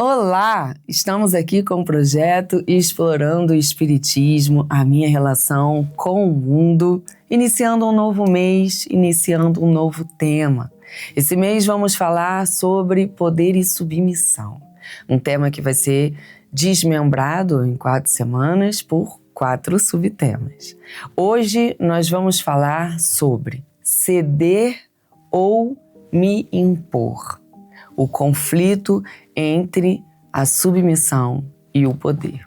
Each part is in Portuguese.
Olá! Estamos aqui com o projeto Explorando o Espiritismo, a minha relação com o mundo, iniciando um novo mês, iniciando um novo tema. Esse mês vamos falar sobre poder e submissão, um tema que vai ser desmembrado em 4 semanas por 4 subtemas. Hoje nós vamos falar sobre ceder ou me impor, o conflito entre a submissão e o poder.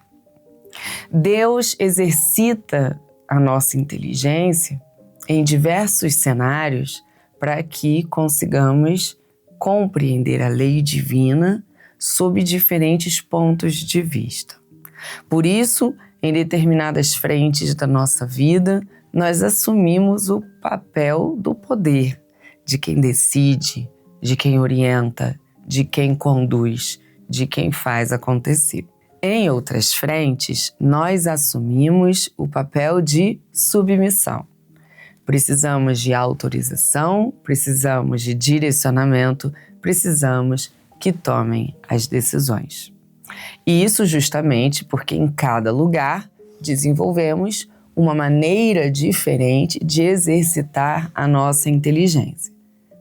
Deus exercita a nossa inteligência em diversos cenários para que consigamos compreender a lei divina sob diferentes pontos de vista. Por isso, em determinadas frentes da nossa vida, nós assumimos o papel do poder, de quem decide, de quem orienta, de quem conduz, de quem faz acontecer. Em outras frentes, nós assumimos o papel de submissão. Precisamos de autorização, precisamos de direcionamento, precisamos que tomem as decisões. E isso justamente porque em cada lugar desenvolvemos uma maneira diferente de exercitar a nossa inteligência.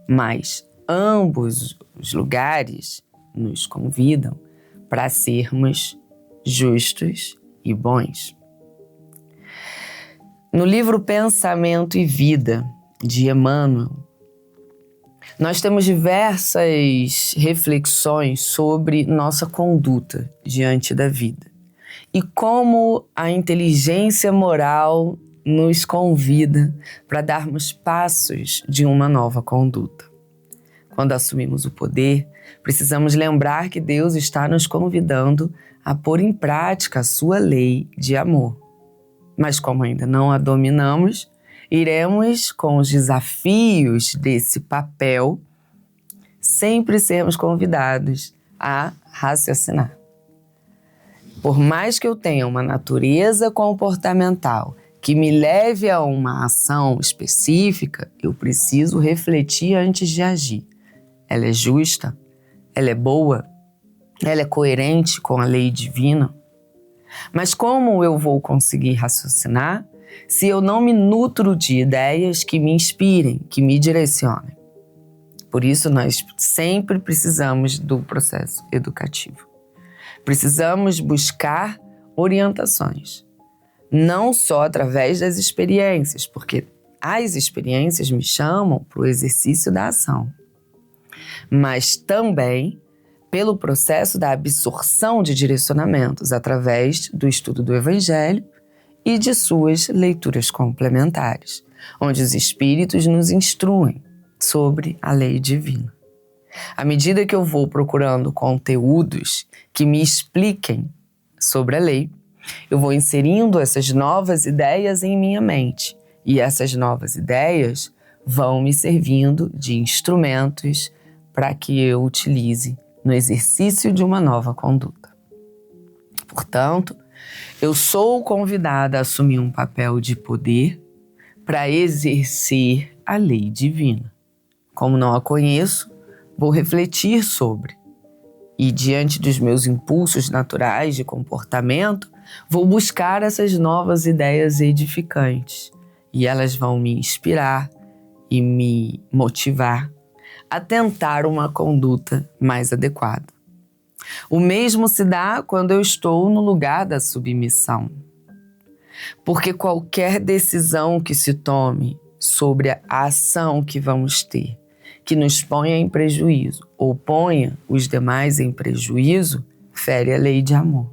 Mas ambos os lugares nos convidam para sermos justos e bons. No livro Pensamento e Vida, de Emmanuel, nós temos diversas reflexões sobre nossa conduta diante da vida e como a inteligência moral nos convida para darmos passos de uma nova conduta. Quando assumimos o poder, precisamos lembrar que Deus está nos convidando a pôr em prática a sua lei de amor. Mas como ainda não a dominamos, iremos com os desafios desse papel sempre sermos convidados a raciocinar. Por mais que eu tenha uma natureza comportamental que me leve a uma ação específica, eu preciso refletir antes de agir. Ela é justa? Ela é boa? Ela é coerente com a lei divina? Mas como eu vou conseguir raciocinar se eu não me nutro de ideias que me inspirem, que me direcionem? Por isso nós sempre precisamos do processo educativo. Precisamos buscar orientações, não só através das experiências, porque as experiências me chamam para o exercício da ação, mas também pelo processo da absorção de direcionamentos através do estudo do Evangelho e de suas leituras complementares, onde os Espíritos nos instruem sobre a lei divina. À medida que eu vou procurando conteúdos que me expliquem sobre a lei, eu vou inserindo essas novas ideias em minha mente, e essas novas ideias vão me servindo de instrumentos para que eu utilize no exercício de uma nova conduta. Portanto, eu sou convidada a assumir um papel de poder para exercer a lei divina. Como não a conheço, vou refletir sobre. E diante dos meus impulsos naturais de comportamento, vou buscar essas novas ideias edificantes. E elas vão me inspirar e me motivar a tentar uma conduta mais adequada. O mesmo se dá quando eu estou no lugar da submissão. Porque qualquer decisão que se tome sobre a ação que vamos ter, que nos ponha em prejuízo ou ponha os demais em prejuízo, fere a lei de amor.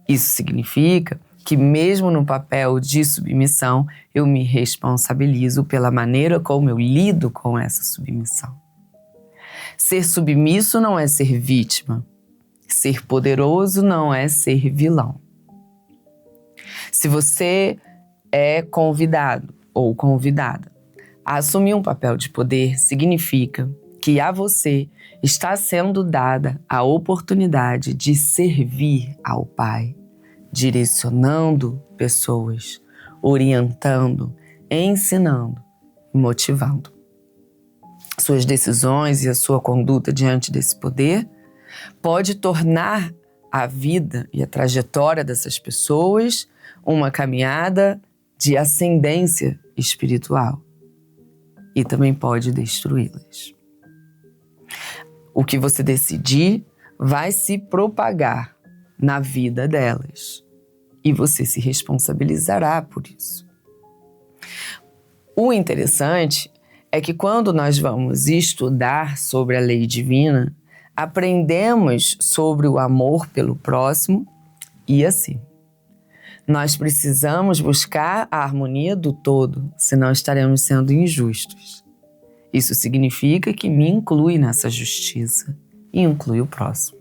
Isso significa que mesmo no papel de submissão, eu me responsabilizo pela maneira como eu lido com essa submissão. Ser submisso não é ser vítima. Ser poderoso não é ser vilão. Se você é convidado ou convidada a assumir um papel de poder, significa que a você está sendo dada a oportunidade de servir ao Pai, direcionando pessoas, orientando, ensinando e motivando. Suas decisões e a sua conduta diante desse poder pode tornar a vida e a trajetória dessas pessoas uma caminhada de ascendência espiritual e também pode destruí-las. O que você decidir vai se propagar na vida delas e você se responsabilizará por isso. O interessante é que quando nós vamos estudar sobre a lei divina, aprendemos sobre o amor pelo próximo e assim. Nós precisamos buscar a harmonia do todo, senão estaremos sendo injustos. Isso significa que me inclui nessa justiça e inclui o próximo.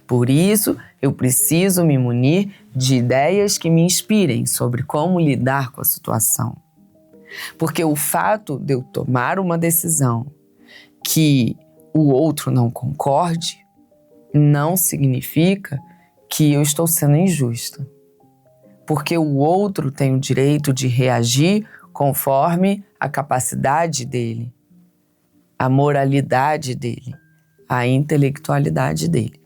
Por isso, eu preciso me munir de ideias que me inspirem sobre como lidar com a situação. Porque o fato de eu tomar uma decisão que o outro não concorde, não significa que eu estou sendo injusta. Porque o outro tem o direito de reagir conforme a capacidade dele, a moralidade dele, a intelectualidade dele.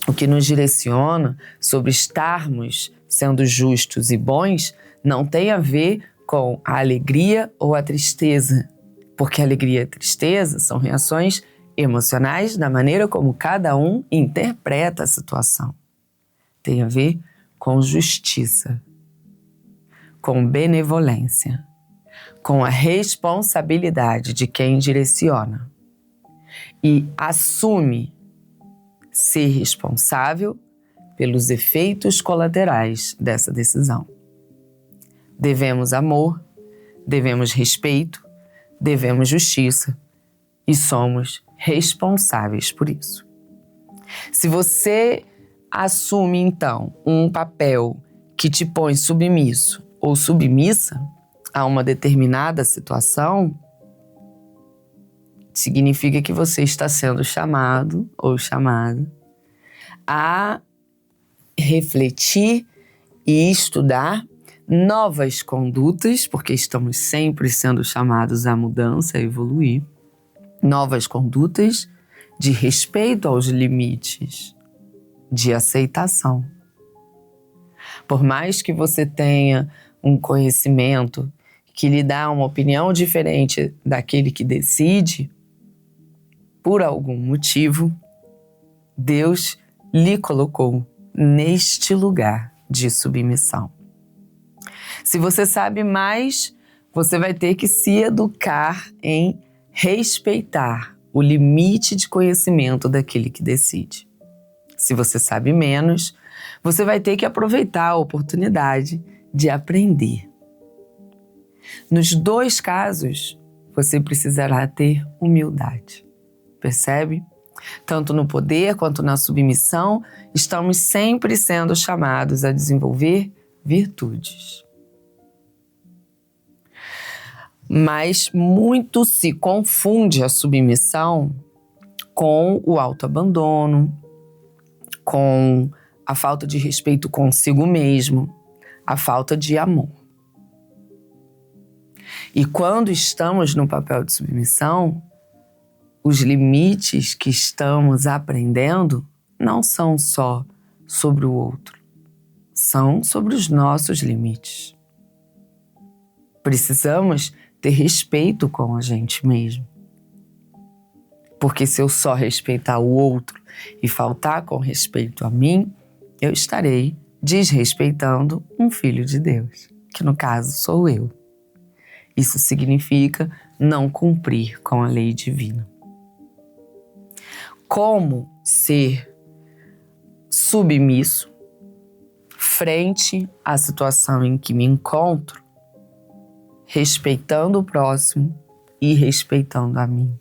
O que nos direciona sobre estarmos sendo justos e bons não tem a ver com a alegria ou a tristeza, porque a alegria e a tristeza são reações emocionais da maneira como cada um interpreta a situação. Tem a ver com justiça, com benevolência, com a responsabilidade de quem direciona e assume ser responsável pelos efeitos colaterais dessa decisão. Devemos amor, devemos respeito, devemos justiça e somos responsáveis por isso. Se você assume, então, um papel que te põe submisso ou submissa a uma determinada situação, significa que você está sendo chamado ou chamada a refletir e estudar novas condutas, porque estamos sempre sendo chamados à mudança, a evoluir, novas condutas de respeito aos limites, de aceitação. Por mais que você tenha um conhecimento que lhe dá uma opinião diferente daquele que decide, por algum motivo, Deus lhe colocou neste lugar de submissão. Se você sabe mais, você vai ter que se educar em respeitar o limite de conhecimento daquele que decide. Se você sabe menos, você vai ter que aproveitar a oportunidade de aprender. Nos dois casos, você precisará ter humildade. Percebe? Tanto no poder quanto na submissão, estamos sempre sendo chamados a desenvolver virtudes. Mas muito se confunde a submissão com o autoabandono, com a falta de respeito consigo mesmo, a falta de amor. E quando estamos no papel de submissão, os limites que estamos aprendendo não são só sobre o outro, são sobre os nossos limites. Precisamos ter respeito com a gente mesmo. Porque se eu só respeitar o outro e faltar com respeito a mim, eu estarei desrespeitando um filho de Deus, que no caso sou eu. Isso significa não cumprir com a lei divina. Como ser submisso frente à situação em que me encontro, respeitando o próximo e respeitando a mim?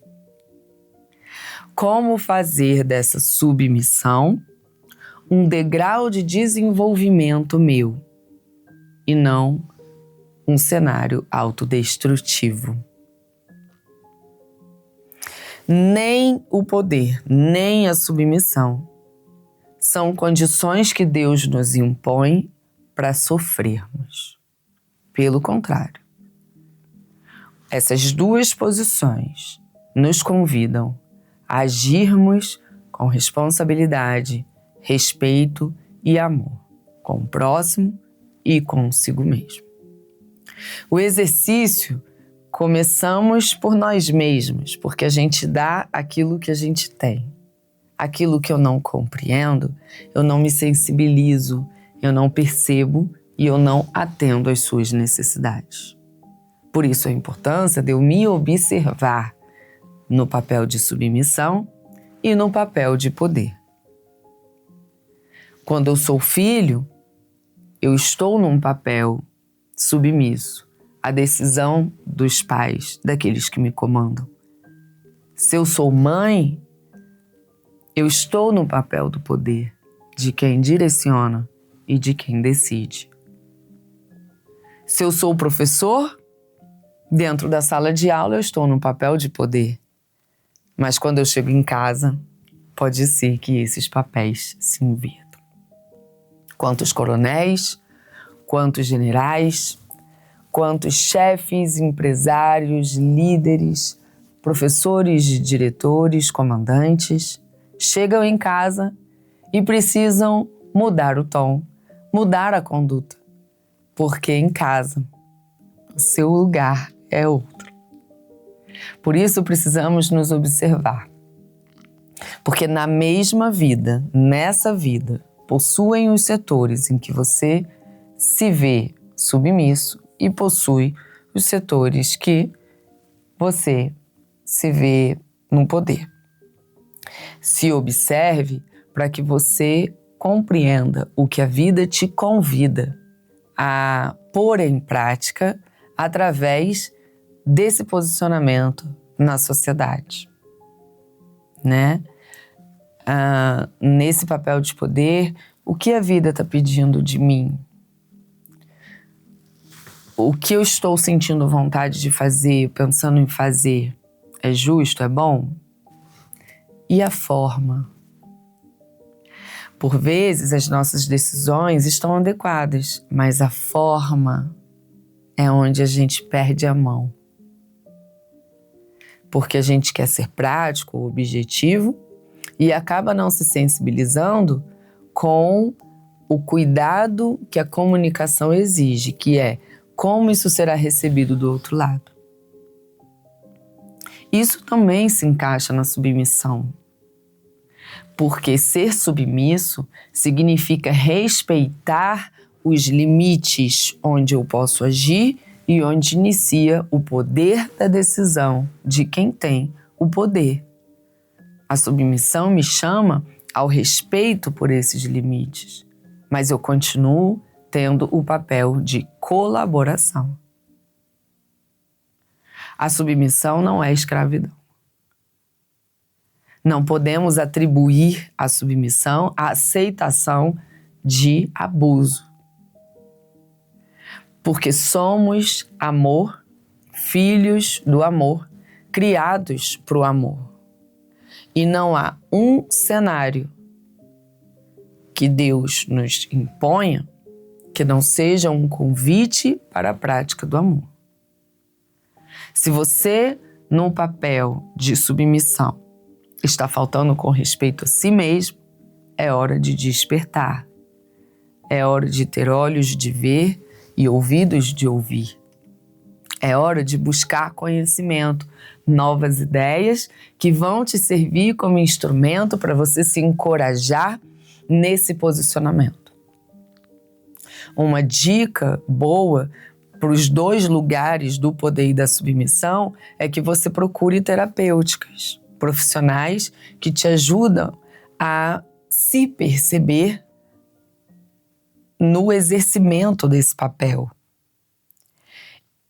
Como fazer dessa submissão um degrau de desenvolvimento meu e não um cenário autodestrutivo? Nem o poder, nem a submissão são condições que Deus nos impõe para sofrermos. Pelo contrário, essas duas posições nos convidam a agirmos com responsabilidade, respeito e amor, com o próximo e consigo mesmo. O exercício começamos por nós mesmos, porque a gente dá aquilo que a gente tem. Aquilo que eu não compreendo, eu não me sensibilizo, eu não percebo e eu não atendo às suas necessidades. Por isso a importância de eu me observar no papel de submissão e no papel de poder. Quando eu sou filho, eu estou num papel submisso à decisão dos pais, daqueles que me comandam. Se eu sou mãe, eu estou no papel do poder, de quem direciona e de quem decide. Se eu sou professor, dentro da sala de aula eu estou no papel de poder. Mas quando eu chego em casa, pode ser que esses papéis se invertam. Quantos coronéis, quantos generais, quantos chefes, empresários, líderes, professores, diretores, comandantes chegam em casa e precisam mudar o tom, mudar a conduta, porque em casa o seu lugar é outro. Por isso precisamos nos observar, porque na mesma vida, nessa vida, possuem os setores em que você se vê submisso e possui os setores que você se vê no poder. Se observe para que você compreenda o que a vida te convida a pôr em prática através desse posicionamento na sociedade, né? Nesse papel de poder, o que a vida está pedindo de mim? O que eu estou sentindo vontade de fazer, pensando em fazer, é justo, é bom? E a forma? Por vezes as nossas decisões estão adequadas, mas a forma é onde a gente perde a mão. Porque a gente quer ser prático, objetivo, e acaba não se sensibilizando com o cuidado que a comunicação exige, que é como isso será recebido do outro lado. Isso também se encaixa na submissão, porque ser submisso significa respeitar os limites onde eu posso agir e onde inicia o poder da decisão de quem tem o poder. A submissão me chama ao respeito por esses limites, mas eu continuo tendo o papel de colaboração. A submissão não é escravidão. Não podemos atribuir à submissão a aceitação de abuso. Porque somos amor, filhos do amor, criados para o amor. E não há um cenário que Deus nos imponha que não seja um convite para a prática do amor. Se você, no papel de submissão, está faltando com respeito a si mesmo, é hora de despertar. É hora de ter olhos de ver e ouvidos de ouvir. É hora de buscar conhecimento, novas ideias que vão te servir como instrumento para você se encorajar nesse posicionamento. Uma dica boa para os dois lugares do poder e da submissão é que você procure terapêuticas, profissionais que te ajudam a se perceber no exercimento desse papel.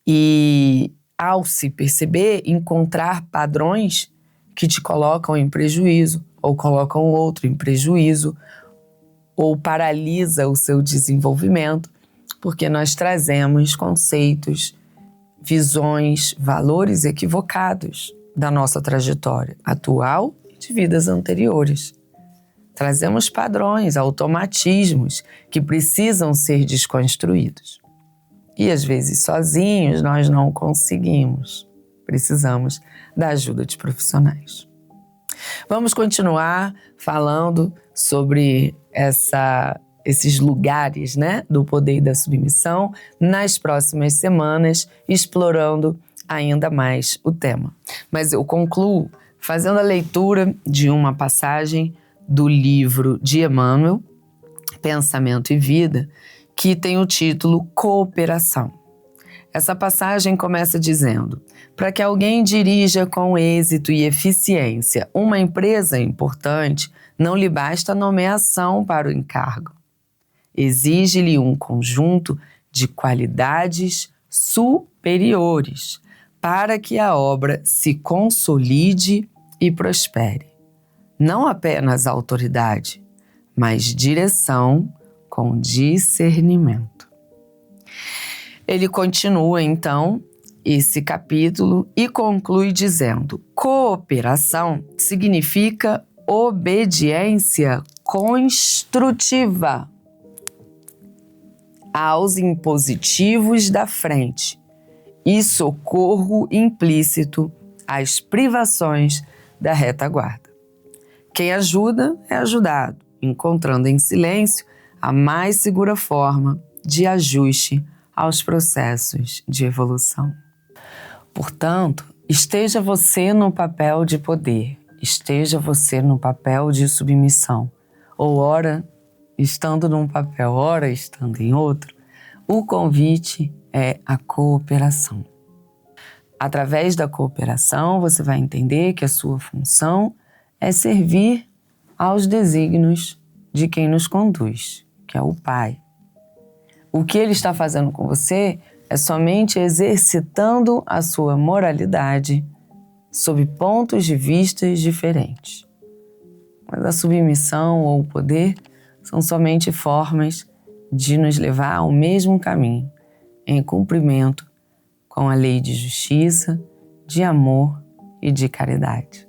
E, ao se perceber, encontrar padrões que te colocam em prejuízo, ou colocam o outro em prejuízo, ou paralisa o seu desenvolvimento, porque nós trazemos conceitos, visões, valores equivocados da nossa trajetória atual e de vidas anteriores. Trazemos padrões, automatismos que precisam ser desconstruídos. E às vezes sozinhos nós não conseguimos. Precisamos da ajuda de profissionais. Vamos continuar falando sobre esses lugares, né, do poder e da submissão nas próximas semanas, explorando ainda mais o tema. Mas eu concluo fazendo a leitura de uma passagem do livro de Emmanuel, Pensamento e Vida, que tem o título Cooperação. Essa passagem começa dizendo: para que alguém dirija com êxito e eficiência uma empresa importante, não lhe basta nomeação para o encargo. Exige-lhe um conjunto de qualidades superiores para que a obra se consolide e prospere. Não apenas autoridade, mas direção com discernimento. Ele continua, então, esse capítulo e conclui dizendo: cooperação significa obediência construtiva aos impositivos da frente e socorro implícito às privações da retaguarda. Quem ajuda é ajudado, encontrando em silêncio a mais segura forma de ajuste aos processos de evolução. Portanto, esteja você no papel de poder, esteja você no papel de submissão, ou ora estando num papel, ora estando em outro, o convite é a cooperação. Através da cooperação, você vai entender que a sua função é servir aos desígnios de quem nos conduz, que é o Pai. O que Ele está fazendo com você é somente exercitando a sua moralidade sob pontos de vista diferentes. Mas a submissão ou o poder são somente formas de nos levar ao mesmo caminho, em cumprimento com a lei de justiça, de amor e de caridade.